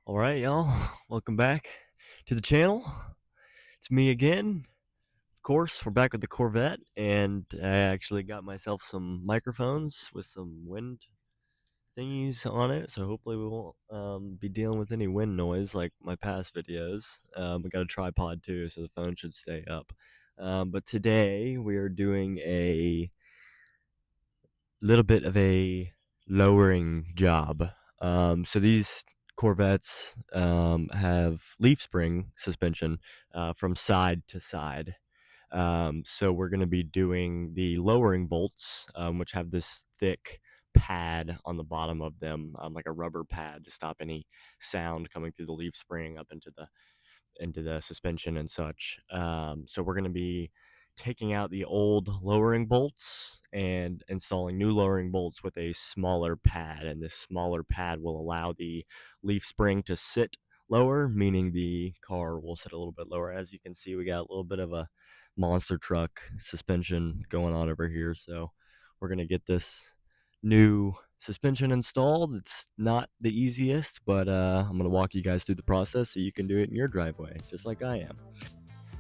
All right, y'all. Welcome back to the channel. It's me again. Of course, we're back with the Corvette, and I actually got myself some microphones with some wind thingies on it, so hopefully we won't be dealing with any wind noise like my past videos. We got a tripod too, so the phone should stay up. But today we are doing a little bit of a lowering job. So these Corvettes have leaf spring suspension from side to side. So we're going to be doing the lowering bolts, which have this thick pad on the bottom of them, like a rubber pad to stop any sound coming through the leaf spring up into the suspension and such. So we're going to be taking out the old lowering bolts and installing new lowering bolts with a smaller pad. And this smaller pad will allow the leaf spring to sit lower, meaning the car will sit a little bit lower. As you can see, we got a little bit of a monster truck suspension going on over here. So we're going to get this new suspension installed. It's not the easiest, but I'm going to walk you guys through the process so you can do it in your driveway, just like I am.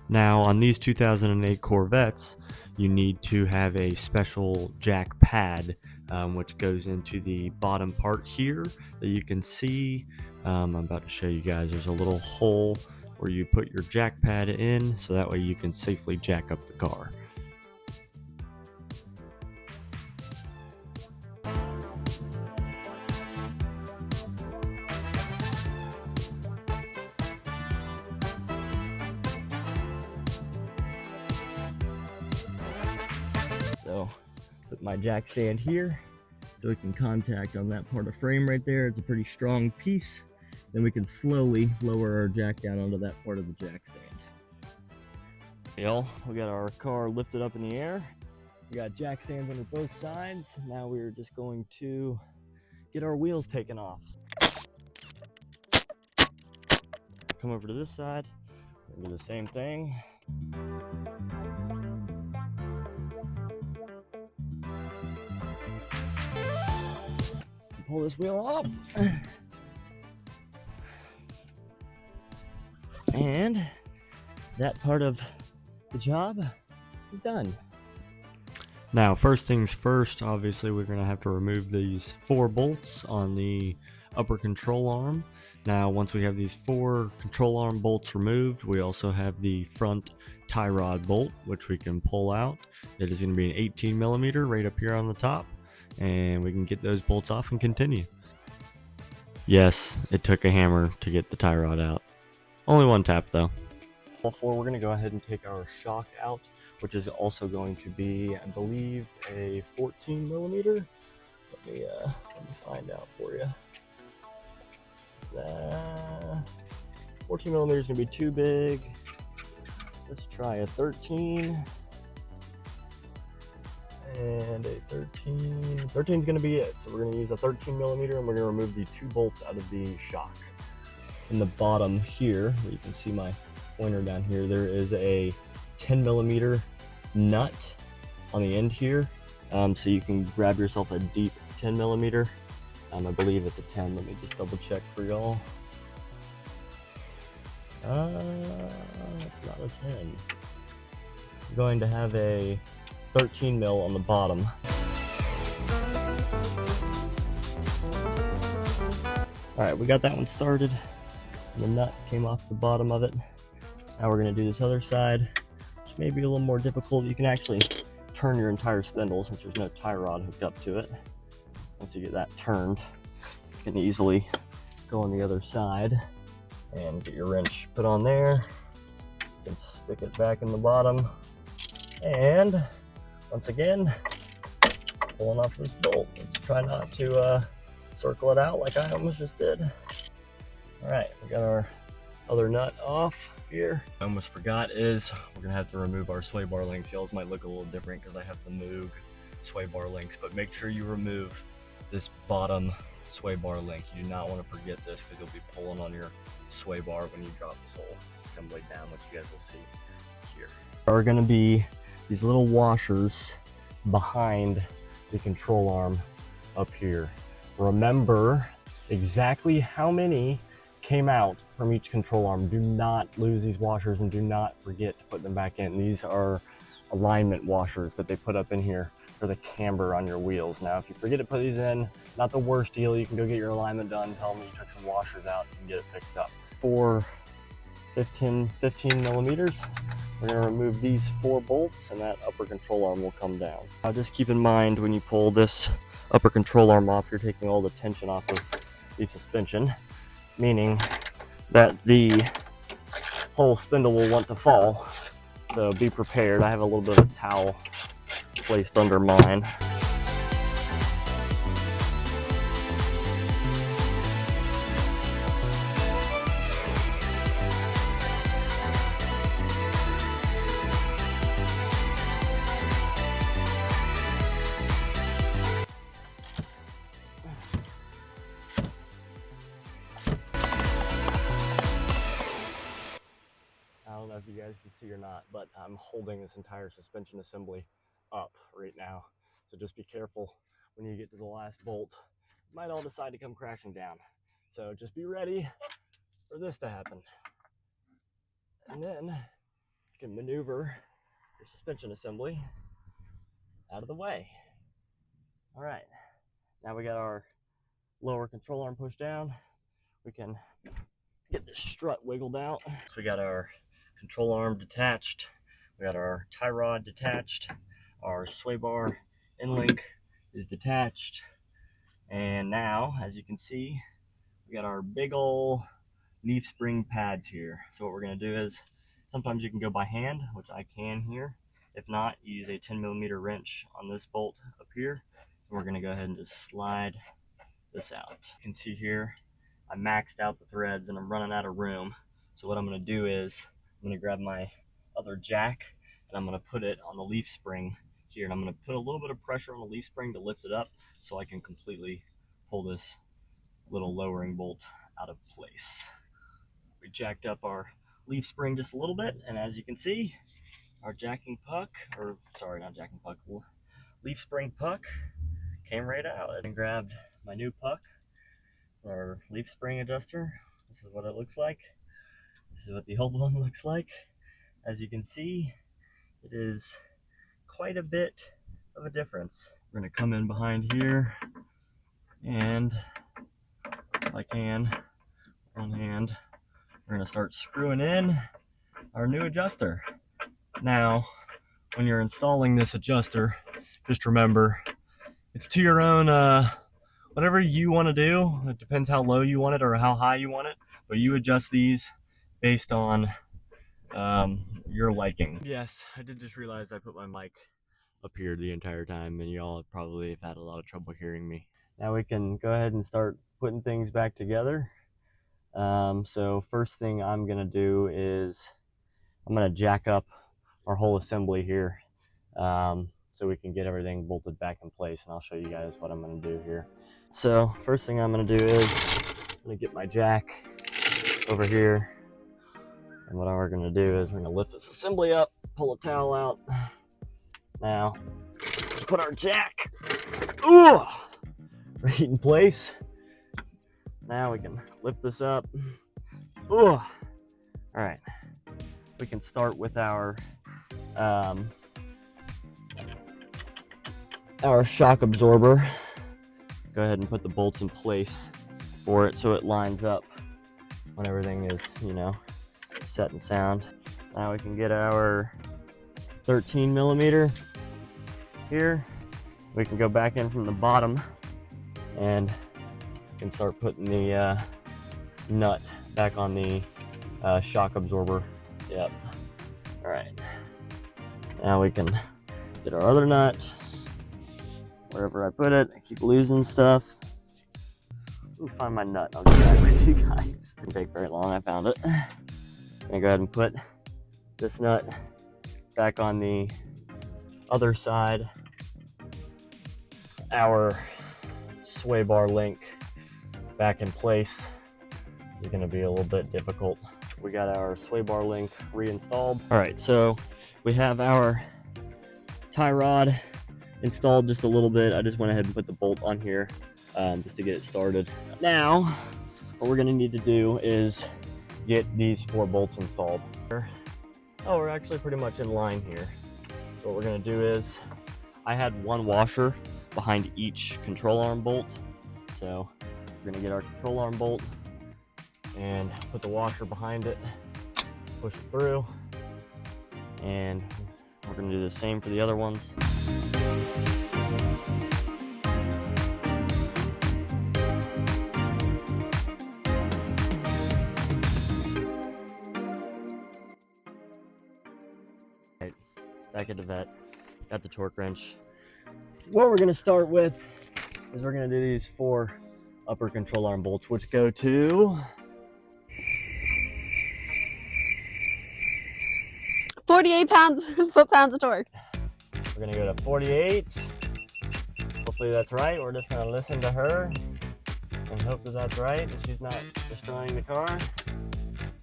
Now, on these 2008 Corvettes, you need to have a special jack pad, which goes into the bottom part here that you can see. I'm about to show you guys. There's a little hole where you put your jack pad in, so that way you can safely jack up the car. So put my jack stand here so we can contact on that part of frame right there. It's a pretty strong piece. Then we can slowly lower our jack down onto that part of the jack stand. Y'all, we got our car lifted up in the air. We got jack stands under both sides. Now we're just going to get our wheels taken off. Come over to this side, do the same thing. Pull this wheel off. And that part of the job is done. Now, first things first, obviously we're going to have to remove these 4 bolts on the upper control arm. Now, once we have these 4 control arm bolts removed, we also have the front tie rod bolt, which we can pull out. It is going to be an 18 millimeter right up here on the top, and we can get those bolts off and continue. Yes, it took a hammer to get the tie rod out. Only one tap though. Before we're going to go ahead and take our shock out, which is also going to be, I believe, a 14 millimeter. Let me find out for you. 14 millimeter is going to be too big. Let's try a 13. And a 13. 13 is going to be it. So we're going to use a 13 millimeter, and we're going to remove the 2 bolts out of the shock. In the bottom here, where you can see my pointer down here, there is a 10 millimeter nut on the end here. So you can grab yourself a deep 10 millimeter. I believe it's a 10. Let me just double check for y'all. It's not a 10. You're going to have a 13 mil on the bottom. All right, we got that one started. The nut came off the bottom of it. Now we're going to do this other side, which may be a little more difficult. You can actually turn your entire spindle since there's no tie rod hooked up to it. Once you get that turned, you can easily go on the other side and get your wrench put on there. You can stick it back in the bottom, and once again, pulling off this bolt. Let's try not to circle it out like I almost just did. All right, we got our other nut off here. I almost forgot is we're gonna have to remove our sway bar links. Y'all's might look a little different because I have the Moog sway bar links, but make sure you remove this bottom sway bar link. You do not want to forget this because you'll be pulling on your sway bar when you drop this whole assembly down, which you guys will see here. There are gonna be these little washers behind the control arm up here. Remember exactly how many came out from each control arm. Do not lose these washers and do not forget to put them back in. These are alignment washers that they put up in here for the camber on your wheels. Now, if you forget to put these in, not the worst deal. You can go get your alignment done, tell them you took some washers out, and get it fixed up. For 15 millimeters, we're gonna remove these 4 bolts and that upper control arm will come down. Now just keep in mind when you pull this upper control arm off, you're taking all the tension off of the suspension, meaning that the whole spindle will want to fall. So be prepared. I have a little bit of a towel placed under mine. I don't know if you guys can see or not, but I'm holding this entire suspension assembly up right now. So just be careful when you get to the last bolt. It might all decide to come crashing down. So just be ready for this to happen. And then you can maneuver your suspension assembly out of the way. All right, now we got our lower control arm pushed down. We can get this strut wiggled out. So we got our control arm detached, we got our tie rod detached, our sway bar end link is detached, and now, as you can see, we got our big ol' leaf spring pads here. So what we're going to do is, sometimes you can go by hand, which I can here. If not, you use a 10 millimeter wrench on this bolt up here, and we're going to go ahead and just slide this out. You can see here I maxed out the threads and I'm running out of room. So what I'm going to do is I'm going to grab my other jack and I'm going to put it on the leaf spring here, and I'm going to put a little bit of pressure on the leaf spring to lift it up so I can completely pull this little lowering bolt out of place. We jacked up our leaf spring just a little bit, and as you can see, our jacking puck, or sorry, not jacking puck, leaf spring puck came right out. And grabbed my new puck, our leaf spring adjuster. This is what it looks like. This is what the old one looks like. As you can see, it is quite a bit of a difference. We're going to come in behind here, and if I can, one hand, we're going to start screwing in our new adjuster. Now, when you're installing this adjuster, just remember, it's to your own, whatever you want to do. It depends how low you want it or how high you want it, but you adjust these based on your liking. Yes, I did just realize I put my mic up here the entire time, and y'all probably have had a lot of trouble hearing me. Now we can go ahead and start putting things back together. So first thing I'm gonna do is I'm gonna jack up our whole assembly here, so we can get everything bolted back in place, and I'll show you guys what I'm gonna do here. So first thing I'm gonna do is I'm gonna get my jack over here, and what we're gonna do is we're gonna lift this assembly up, pull a towel out. Now put our jack right in place. Now we can lift this up. All right, we can start with our shock absorber. Go ahead and put the bolts in place for it so it lines up when everything is, you know, set and sound. Now we can get our 13 millimeter here. We can go back in from the bottom and we can start putting the nut back on the shock absorber. Yep. All right. Now we can get our other nut. Wherever I put it, I keep losing stuff. Let me find my nut. I'll get back with you guys. Didn't take very long. I found it. I'm gonna go ahead and put this nut back on the other side. Our sway bar link back in place is going to be a little bit difficult. We got our sway bar link reinstalled. All right, so we have our tie rod installed just a little bit. I just went ahead and put the bolt on here just to get it started. Now what we're gonna need to do is get these 4 bolts installed. Oh, we're actually pretty much in line here. So what we're gonna do is, I had 1 washer behind each control arm bolt. So we're gonna get our control arm bolt and put the washer behind it, push it through, and we're gonna do the same for the other ones. Right, back at the vet, got the torque wrench. What we're gonna start with is we're gonna do these 4 upper control arm bolts, which go to 48 foot-pounds of torque. We're gonna go to 48. Hopefully that's right. We're just gonna listen to her and hope that that's right and she's not destroying the car.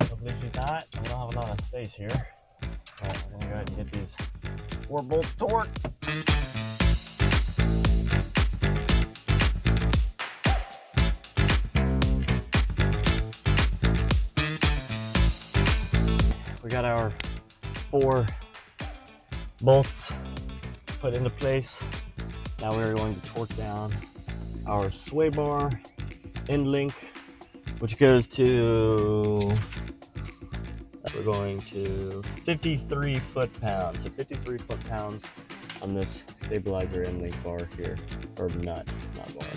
Hopefully she's not. We don't have a lot of space here. All right, we're gonna go ahead and get these 4 bolts torqued. We got our 4 bolts put into place. Now we're going to torque down our sway bar end link, which goes to, we're going to 53 foot-pounds. So 53 foot-pounds on this stabilizer end link bar here, or nut, not bar.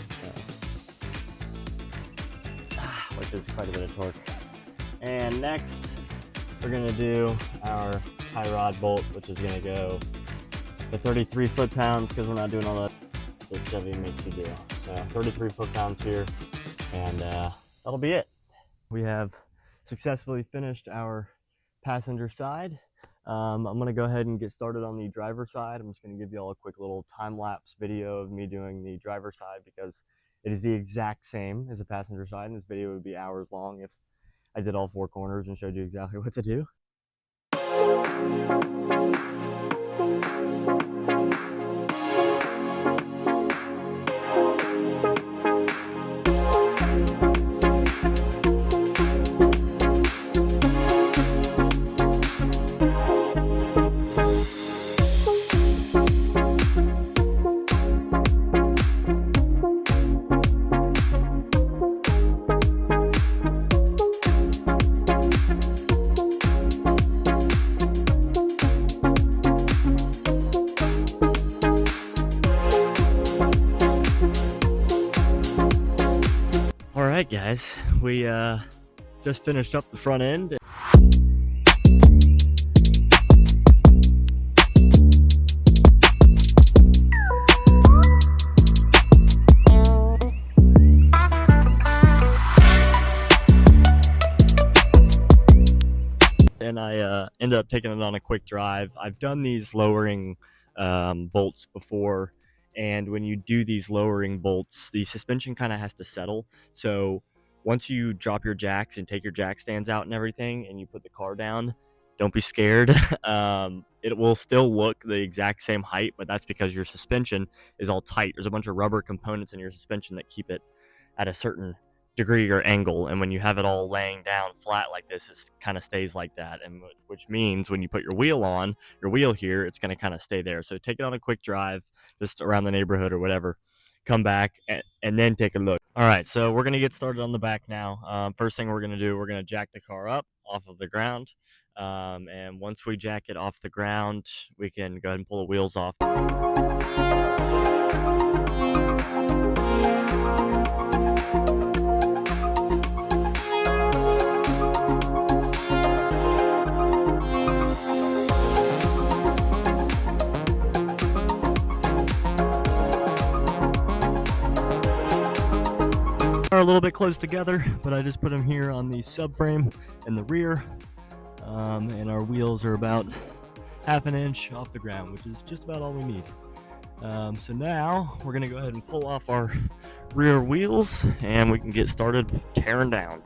Which is quite a bit of torque. And next, we're gonna do our tie rod bolt, which is gonna go to 33 foot-pounds because we're not doing all that Chevy makes you do. So 33 foot-pounds here, and that'll be it. We have successfully finished our passenger side. I'm gonna go ahead and get started on the driver side. I'm just gonna give you all a quick little time-lapse video of me doing the driver side because it is the exact same as the passenger side, and this video would be hours long if I did all 4 corners and showed you exactly what to do. All right, guys, we just finished up the front end. And I ended up taking it on a quick drive. I've done these lowering bolts before, and when you do these lowering bolts, the suspension kind of has to settle. So once you drop your jacks and take your jack stands out and everything, and you put the car down, don't be scared. It will still look the exact same height, but that's because your suspension is all tight. There's a bunch of rubber components in your suspension that keep it at a certain degree or angle, and when you have it all laying down flat like this, it kind of stays like that, and which means when you put your wheel on, your wheel here, it's going to kind of stay there. So take it on a quick drive just around the neighborhood or whatever, come back and then take a look. All right, so we're going to get started on the back now. First thing we're going to do, we're going to jack the car up off of the ground, and once we jack it off the ground, we can go ahead and pull the wheels off. Are a little bit close together, but I just put them here on the subframe in the rear, and our wheels are about ½ an inch off the ground, which is just about all we need. So now we're gonna go ahead and pull off our rear wheels and we can get started tearing down.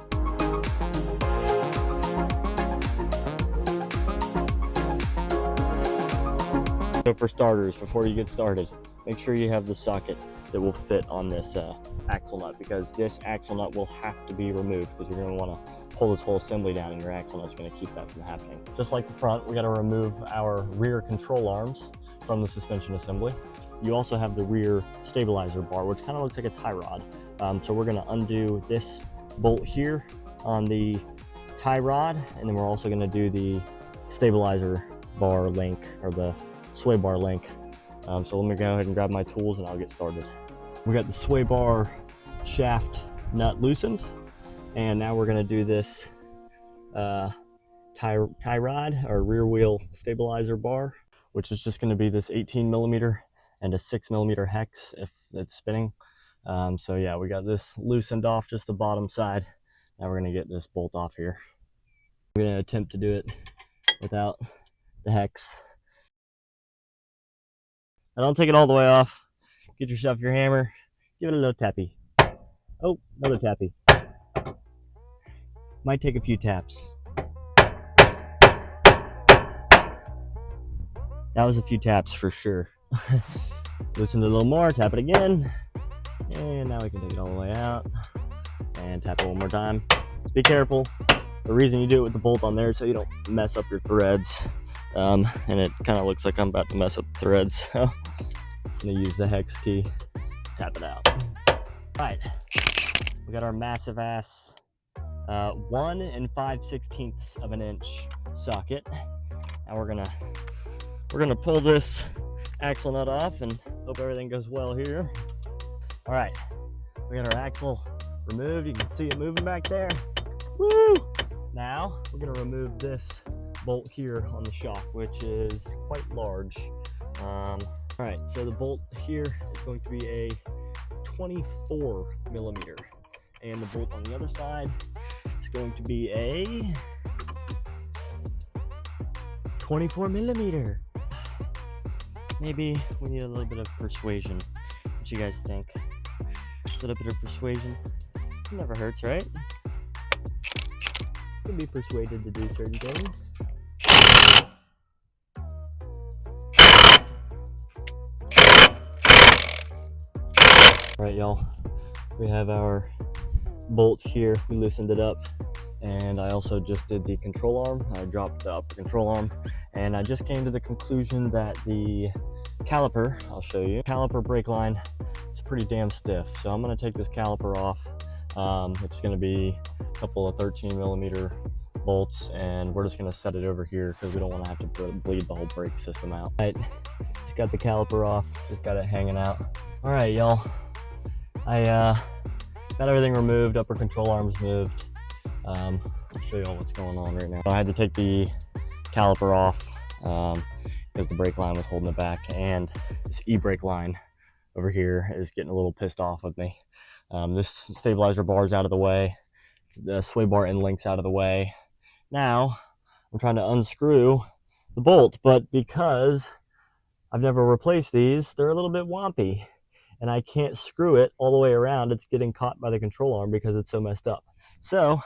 So for starters, before you get started, make sure you have the socket that will fit on this axle nut, because this axle nut will have to be removed because you're going to want to pull this whole assembly down, and your axle nut's going to keep that from happening. Just like the front, we got to remove our rear control arms from the suspension assembly. You also have the rear stabilizer bar, which kind of looks like a tie rod. So we're going to undo this bolt here on the tie rod, and then we're also going to do the stabilizer bar link, or the sway bar link. So let me go ahead and grab my tools and I'll get started. We got the sway bar shaft nut loosened, and now we're going to do this tie rod, or rear wheel stabilizer bar, which is just going to be this 18mm and a 6mm hex if it's spinning. So yeah, we got this loosened off, just the bottom side. Now we're going to get this bolt off here. We're going to attempt to do it without the hex. Now don't take it all the way off. Get yourself your hammer, give it a little tappy. Oh, another tappy. Might take a few taps. That was a few taps for sure. Loosen it a little more, tap it again. And now we can take it all the way out. And tap it one more time. Just be careful. The reason you do it with the bolt on there is so you don't mess up your threads. And it kind of looks like I'm about to mess up the threads. So I'm gonna use the hex key, tap it out. All right, we got our massive ass 1 5/16 of an inch socket. Now we're gonna pull this axle nut off and hope everything goes well here. All right, we got our axle removed. You can see it moving back there. Woo! Now we're gonna remove this bolt here on the shock, which is quite large. All right, so the bolt here is going to be a 24mm, and the bolt on the other side is going to be a 24mm. Maybe we need a little bit of persuasion. What you guys think? A little bit of persuasion? It never hurts, right? You can be persuaded to do certain things. All right, y'all, we have our bolt here. We loosened it up, and I also just did the control arm. I dropped the upper control arm, and I just came to the conclusion that the caliper, I'll show you, caliper brake line is pretty damn stiff. So I'm gonna take this caliper off. It's gonna be a couple of 13mm bolts, and we're just gonna set it over here because we don't want to have to bleed the whole brake system out. All right, just got the caliper off, just got it hanging out. All right, y'all, I got everything removed, upper control arms moved. I'll show you all what's going on right now. I had to take the caliper off because the brake line was holding it back, and this e-brake line over here is getting a little pissed off with me. This stabilizer bar is out of the way. The sway bar end link's out of the way. Now I'm trying to unscrew the bolt, but because I've never replaced these, they're a little bit wompy, and I can't screw it all the way around. It's getting caught by the control arm because it's so messed up. So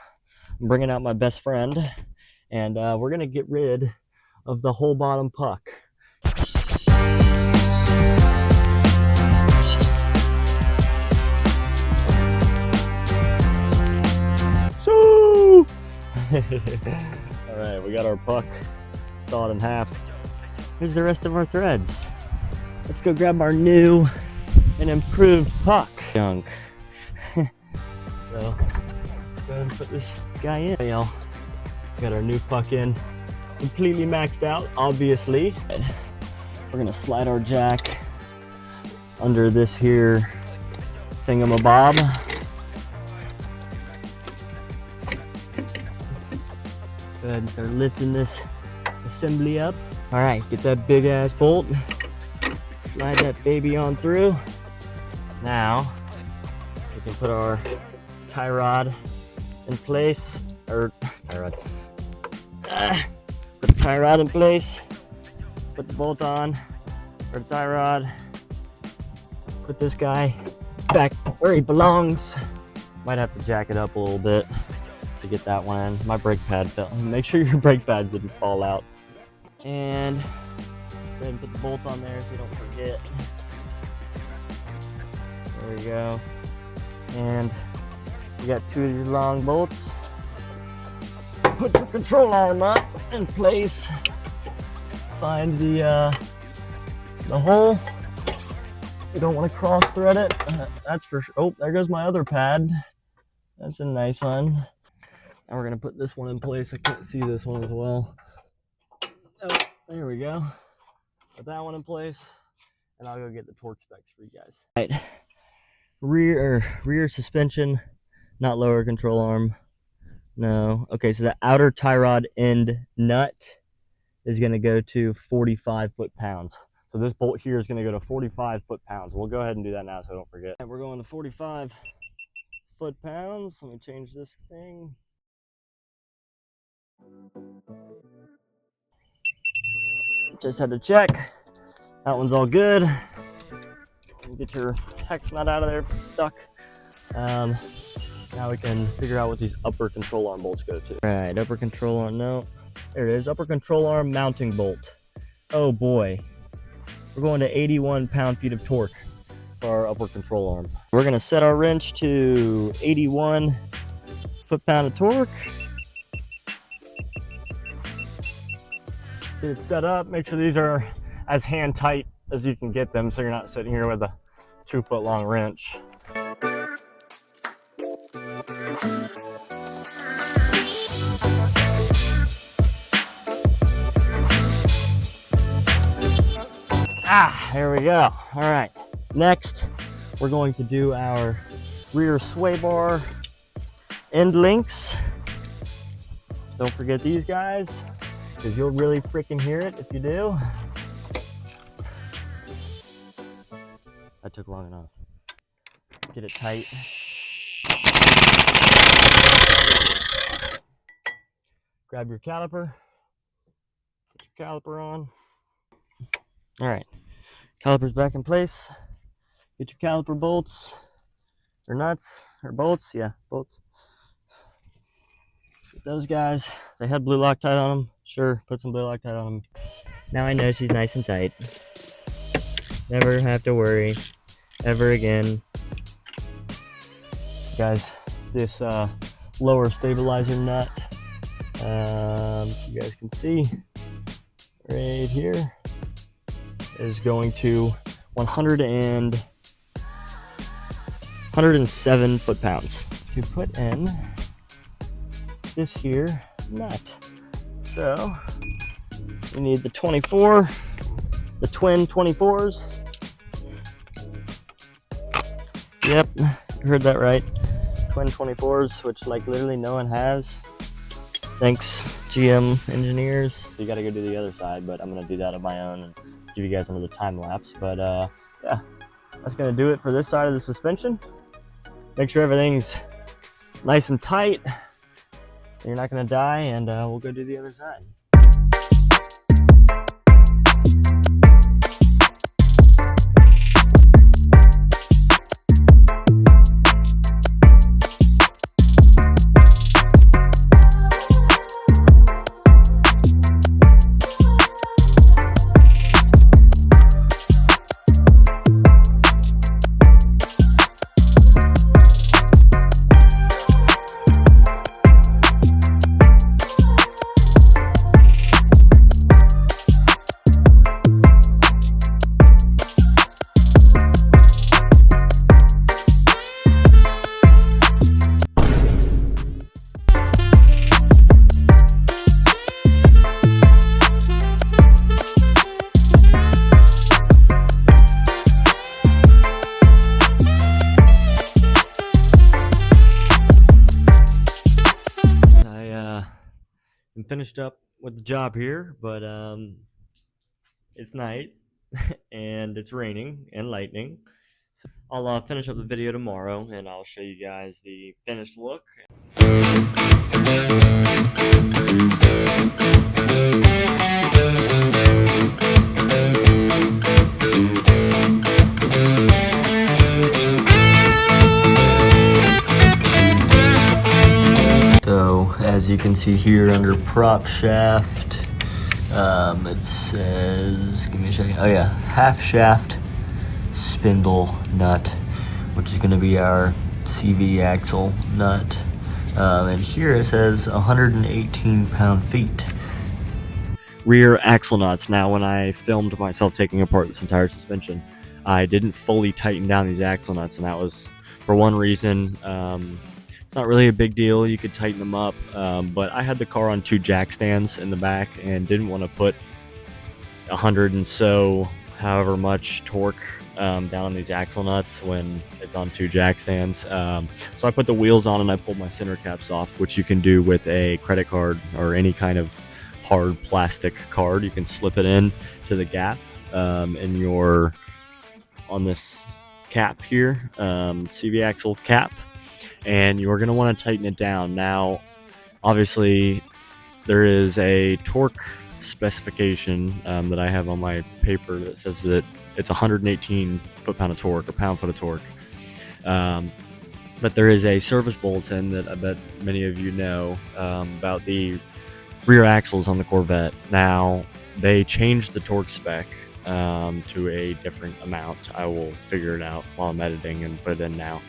I'm bringing out my best friend, and we're gonna get rid of the whole bottom puck. So all right, we got our puck sawed in half. Here's the rest of our threads. Let's go grab our new and improved puck. Junk. So let's go ahead and put this guy in. Y'all, got our new puck in, completely maxed out, obviously. We're gonna slide our jack under this here thingamabob. Go ahead and start lifting this assembly up. All right, get that big ass bolt, slide that baby on through. Now we can put our tie rod in place, or tie rod. Put the tie rod in place, put the bolt on, or the tie rod, put this guy back where he belongs. Might have to jack it up a little bit to get that one in. My brake pad fell. Make sure your brake pads didn't fall out. And go ahead and put the bolt on there so you don't forget. There we go. And you got 2 of these long bolts. Put your control arm up in place. Find the hole. You don't want to cross thread it. That's for sure. Oh, there goes my other pad. That's a nice one. Now we're gonna put this one in place. I can't see this one as well. Oh, there we go. Put that one in place, and I'll go get the torque specs for you guys. All right, rear suspension, not lower control arm. No. Okay, so the outer tie rod end nut is gonna go to 45 foot-pounds. So this bolt here is gonna go to 45 foot-pounds. We'll go ahead and do that now so I don't forget. And we're going to 45 foot-pounds. Let me change this thing. Just had to check. That one's all good. Get your hex nut out of there if it's stuck. Now we can figure out what these upper control arm bolts go to. All right, upper control arm, no. There it is, upper control arm mounting bolt. Oh boy. We're going to 81 pound-feet of torque for our upper control arm. We're gonna set our wrench to 81 foot-pound of torque. Get it set up, make sure these are as hand tight as you can get them so you're not sitting here with a 2-foot-long wrench. There we go. All right, next we're going to do our rear sway bar end links. Don't forget these guys, because you'll really freaking hear it if you do. That took long enough. Get it tight. Grab your caliper. Put your caliper on. All right, caliper's back in place. Get your caliper bolts, or nuts, or bolts, yeah, bolts. Get those guys. They had blue Loctite on them. Sure, put some blue Loctite on them. Now I know she's nice and tight. Never have to worry ever again. Guys, this lower stabilizer nut, you guys can see right here, is going to 107 foot-pounds to put in this here nut. So we need the 24, the twin 24s. Yep, you heard that right. Twin 24s, which like literally no one has. Thanks, GM engineers. You gotta go do the other side, but I'm gonna do that on my own and give you guys another time lapse. But yeah, that's gonna do it for this side of the suspension. Make sure everything's nice and tight. You're not gonna die, and we'll go do the other side. I'm finished up with the job here, but it's night and it's raining and lightning. So I'll finish up the video tomorrow and I'll show you guys the finished look. So as you can see here under prop shaft, it says, give me a second, oh yeah, half shaft spindle nut, which is going to be our CV axle nut. And here it says 118 pound-feet. Rear axle nuts. Now, when I filmed myself taking apart this entire suspension, I didn't fully tighten down these axle nuts, and that was for one reason. It's not really a big deal. You could tighten them up, but I had the car on 2 jack stands in the back and didn't want to put 100 and so however much torque down on these axle nuts when it's on 2 jack stands. So I put the wheels on and I pulled my center caps off, which you can do with a credit card or any kind of hard plastic card. You can slip it in to the gap in your on this cap here, CV axle cap, and you're going to want to tighten it down. Now, obviously, there is a torque specification that I have on my paper that says that it's 118 foot-pound of torque or pound-foot of torque. But there is a service bulletin that I bet many of you know about the rear axles on the Corvette. Now, they changed the torque spec to a different amount. I will figure it out while I'm editing and put it in now.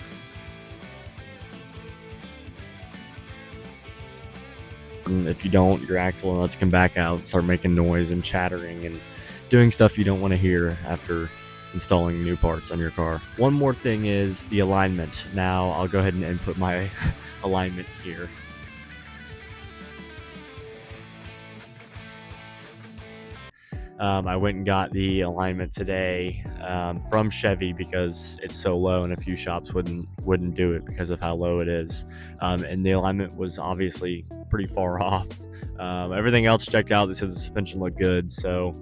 If you don't, your axle nuts can back out and start making noise and chattering and doing stuff you don't want to hear after installing new parts on your car. One more thing is the alignment. Now I'll go ahead and input my alignment here. I went and got the alignment today from Chevy because it's so low, and a few shops wouldn't do it because of how low it is. And the alignment was obviously pretty far off. Everything else checked out. They said the suspension looked good, so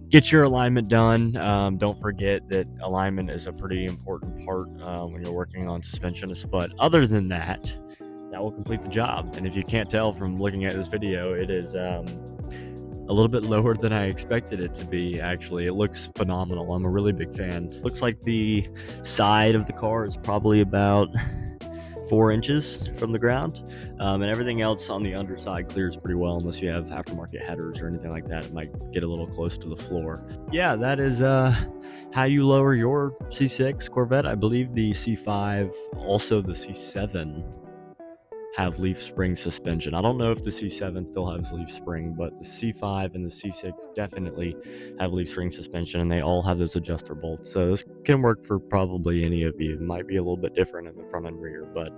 get your alignment done. Don't forget that alignment is a pretty important part when you're working on suspension. But other than that, that will complete the job. And if you can't tell from looking at this video, it is a little bit lower than I expected it to be. Actually, it looks phenomenal. I'm a really big fan. Looks like the side of the car is probably about 4 inches from the ground, and everything else on the underside clears pretty well, unless you have aftermarket headers or anything like that. It might get a little close to the floor. Yeah, that is how you lower your C6 Corvette. I believe the C5, also the C7, have leaf spring suspension. I don't know if the C7 still has leaf spring, but the C5 and the C6 definitely have leaf spring suspension, and they all have those adjuster bolts. So this can work for probably any of you. It might be a little bit different in the front and rear, but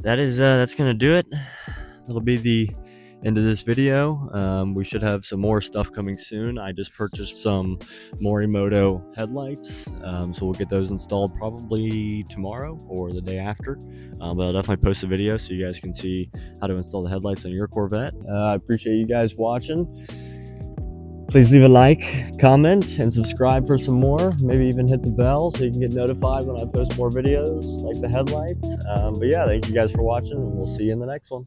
that's gonna do it. That'll be the end of this video. We should have some more stuff coming soon. I just purchased some Morimoto headlights, so we'll get those installed probably tomorrow or the day after, but I'll definitely post a video so you guys can see how to install the headlights on your Corvette. I appreciate you guys watching. Please leave a like, comment, and subscribe for some more. Maybe even hit the bell so you can get notified when I post more videos like the headlights. But yeah, thank you guys for watching, and we'll see you in the next one.